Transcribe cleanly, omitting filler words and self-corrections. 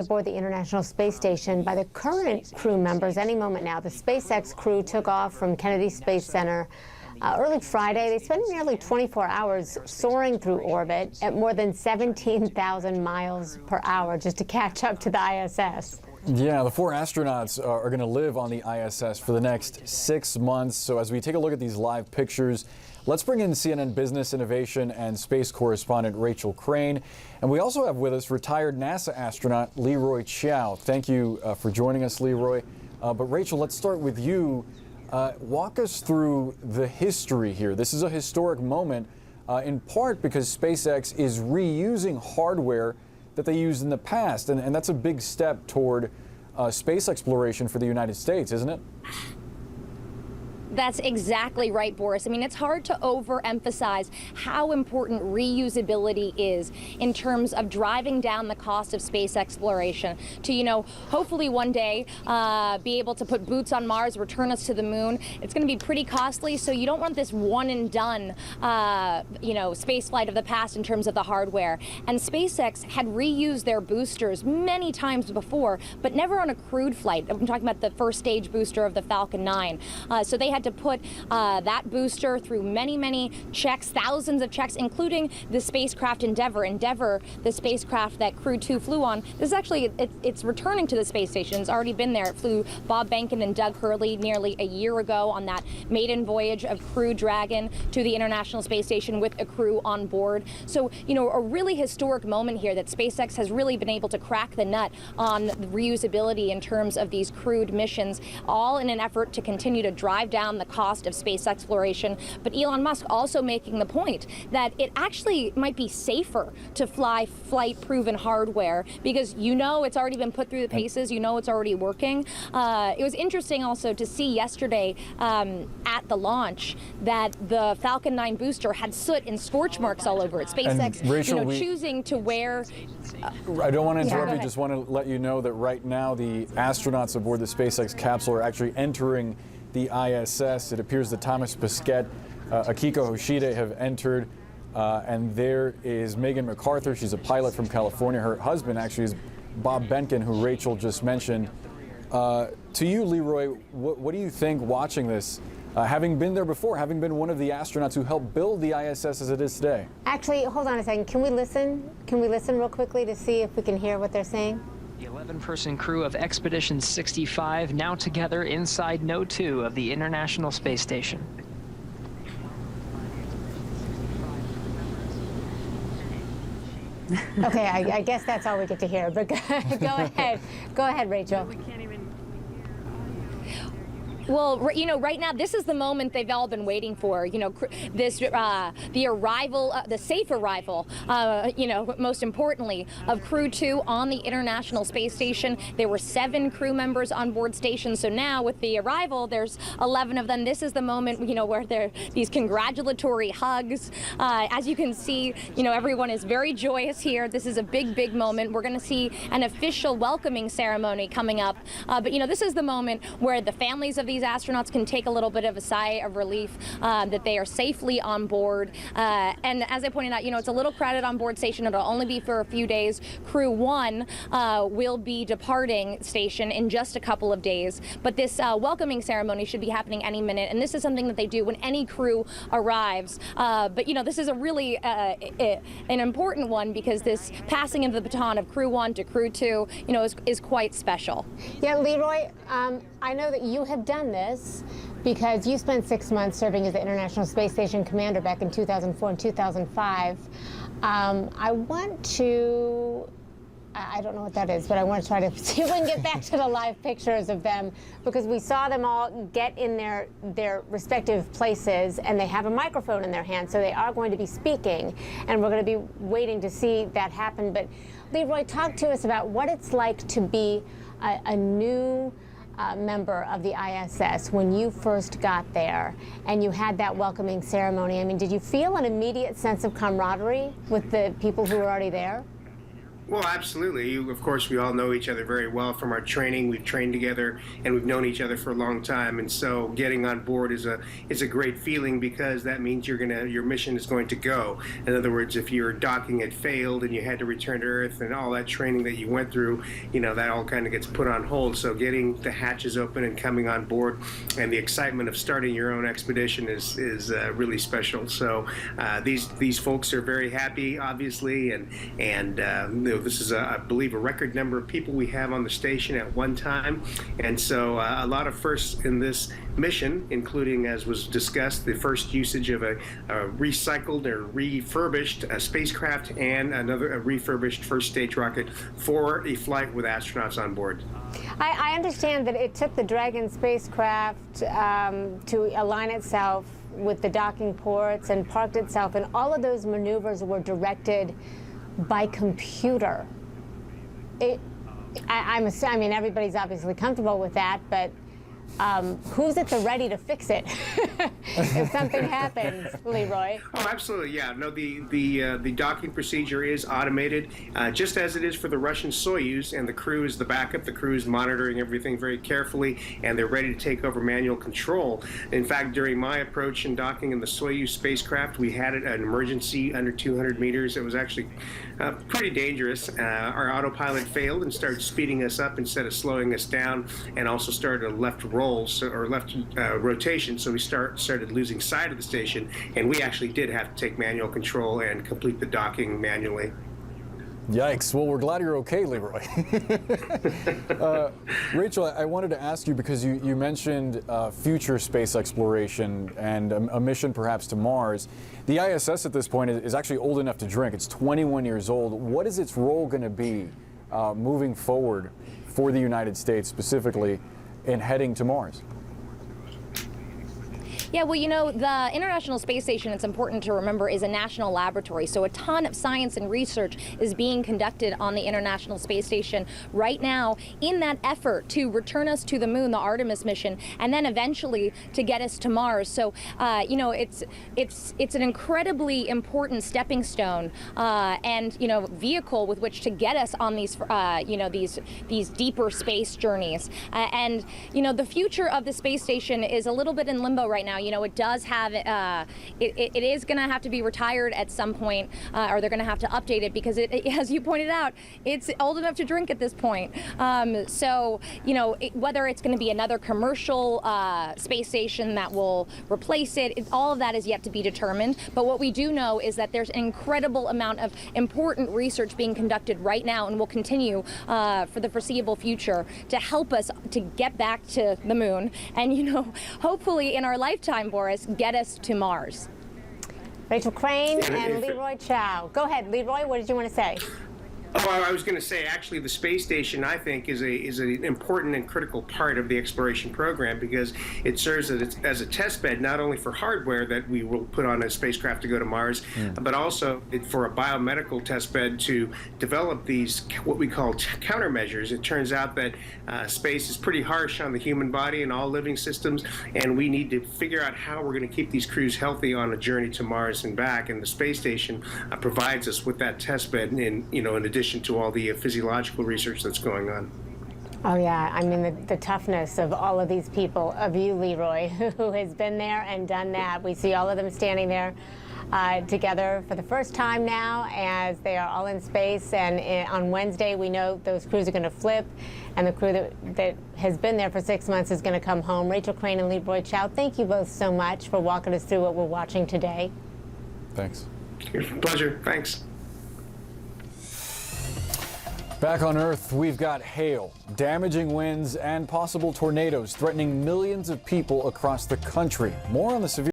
Aboard the International Space Station by the current crew members any moment now. The SpaceX crew took off from Kennedy Space Center early Friday. They spent nearly 24 hours soaring through orbit at more than 17,000 miles per hour just to catch up to the ISS. Yeah, the 4 astronauts are going to live on the ISS for the next 6 months. So as we take a look at these live pictures, let's bring in CNN Business Innovation and Space correspondent Rachel Crane. And we also have with us retired NASA astronaut Leroy Chiao. Thank you for joining us, Leroy. But Rachel, let's start with you. Walk us through the history here. This is a historic moment, in part because SpaceX is reusing hardware that they used in the past. And that's a big step toward space exploration for the United States, isn't it? That's exactly right, Boris. I mean, it's hard to overemphasize how important reusability is in terms of driving down the cost of space exploration to, hopefully one day be able to put boots on Mars, return us to the moon. It's going to be pretty costly, so you don't want this one and done, space flight of the past in terms of the hardware. And SpaceX had reused their boosters many times before, but never on a crewed flight. I'm talking about the first stage booster of the Falcon 9. So they had to put that booster through many checks, thousands of checks, including the spacecraft Endeavour. Endeavour, the spacecraft that Crew 2 flew on, this is actually, it's returning to the space station. It's already been there. It flew Bob Behnken and Doug Hurley nearly a year ago on that maiden voyage of Crew Dragon to the International Space Station with a crew on board. So, a really historic moment here that SpaceX has really been able to crack the nut on the reusability in terms of these crewed missions, all in an effort to continue to drive down the cost of space exploration. But Elon Musk also making the point that it actually might be safer to fly flight-proven hardware because it's already been put through the paces, it's already working. It was interesting also to see yesterday at the launch that the Falcon 9 booster had soot and scorch marks all over it. SpaceX, Rachel, choosing to wear... I don't want to interrupt you, just want to let you know that right now the astronauts aboard the SpaceX capsule are actually entering the ISS. It appears that Thomas Pesquet, Akiko Hoshide have entered, and there is Megan MacArthur. She's a pilot from California. Her husband actually is Bob Behnken, who Rachel just mentioned. To you, Leroy, what do you think watching this, having been there before, having been one of the astronauts who helped build the ISS as it is today? Actually, hold on a second. Can we listen? Can we listen real quickly to see if we can hear what they're saying? The 11-person crew of Expedition 65 now together inside Node 2 of the International Space Station. Okay, I guess that's all we get to hear, but go ahead. Go ahead, Rachel. Well, right now, this is the moment they've all been waiting for. The arrival, the safe arrival, most importantly, of Crew 2 on the International Space Station. There were 7 crew members on board station. So now, with the arrival, there's 11 of them. This is the moment, where there are these congratulatory hugs. As you can see, everyone is very joyous here. This is a big moment. We're going to see an official welcoming ceremony coming up. But this is the moment where the families of these astronauts can take a little bit of a sigh of relief that they are safely on board. And as I pointed out, it's a little crowded on board station. It'll only be for a few days. Crew 1 will be departing station in just a couple of days. But this welcoming ceremony should be happening any minute. And this is something that they do when any crew arrives. But, this is a really an important one because this passing of the baton of Crew 1 to Crew 2, is quite special. Yeah, Leroy, I know that you have done this because you spent 6 months serving as the International Space Station commander back in 2004 and 2005. I want to, I don't know what that is, but I want to try to see if we can get back to the live pictures of them because we saw them all get in their respective places and they have a microphone in their hand, so they are going to be speaking, and we're going to be waiting to see that happen. But Leroy, talk to us about what it's like to be a new member of the ISS when you first got there and you had that welcoming ceremony. I mean, did you feel an immediate sense of camaraderie with the people who were already there? Well, absolutely. Of course, we all know each other very well from our training. We've trained together, and we've known each other for a long time. And so, getting on board is a great feeling, because that means your mission is going to go. In other words, if your docking had failed and you had to return to Earth, and all that training that you went through, that all kind of gets put on hold. So, getting the hatches open and coming on board, and the excitement of starting your own expedition is really special. So, these folks are very happy, obviously, and this is, I believe, a record number of people we have on the station at one time. And so a lot of firsts in this mission, including, as was discussed, the first usage of a recycled or refurbished spacecraft, and a refurbished first stage rocket for a flight with astronauts on board. I understand that it took the Dragon spacecraft to align itself with the docking ports and parked itself, and all of those maneuvers were directed by computer. I mean, everybody's obviously comfortable with that, but who's at the ready to fix it if something happens, Leroy? Oh, absolutely, yeah. No, the docking procedure is automated, just as it is for the Russian Soyuz, and the crew is the backup. The crew is monitoring everything very carefully, and they're ready to take over manual control. In fact, during my approach and docking in the Soyuz spacecraft, we had an emergency under 200 meters. It was actually pretty dangerous. Our autopilot failed and started speeding us up instead of slowing us down, and also started a left roll, or left rotation, so we started losing sight of the station, and we actually did have to take manual control and complete the docking manually. Yikes. Well, we're glad you're okay, Leroy. Rachel, I wanted to ask you, because you mentioned future space exploration and a mission perhaps to Mars. The ISS at this point is actually old enough to drink. It's 21 years old. What is its role going to be moving forward for the United States, specifically in heading to Mars? Yeah, well, the International Space Station, it's important to remember, is a national laboratory. So a ton of science and research is being conducted on the International Space Station right now in that effort to return us to the moon, the Artemis mission, and then eventually to get us to Mars. So, it's an incredibly important stepping stone and, vehicle with which to get us on these, these deeper space journeys. And the future of the space station is a little bit in limbo right now. It does have, it is going to have to be retired at some point, or they're going to have to update it, because as you pointed out, it's old enough to drink at this point. So, whether it's going to be another commercial space station that will replace it, all of that is yet to be determined. But what we do know is that there's an incredible amount of important research being conducted right now, and will continue for the foreseeable future, to help us to get back to the moon, and, hopefully in our lifetime, Boris, get us to Mars. Rachel Crane and Leroy Chiao. Go ahead, Leroy, what did you want to say? Oh, I was going to say, actually, the space station, I think, is an important and critical part of the exploration program, because it serves as a test bed, not only for hardware that we will put on a spacecraft to go to Mars, but also for a biomedical test bed to develop these, what we call countermeasures. It turns out that space is pretty harsh on the human body and all living systems, and we need to figure out how we're going to keep these crews healthy on a journey to Mars and back. And the space station provides us with that test bed, in addition to all the physiological research that's going on. Oh yeah, I mean the toughness of all of these people, of you, Leroy, who has been there and done that. We see all of them standing there together for the first time now, as they are all in space. And on Wednesday, we know those crews are going to flip, and the crew that has been there for 6 months is going to come home. Rachel Crane and Leroy Chiao, thank you both so much for walking us through what we're watching today. Thanks. Pleasure. Thanks. Back on Earth, we've got hail, damaging winds, and possible tornadoes threatening millions of people across the country. More on the severe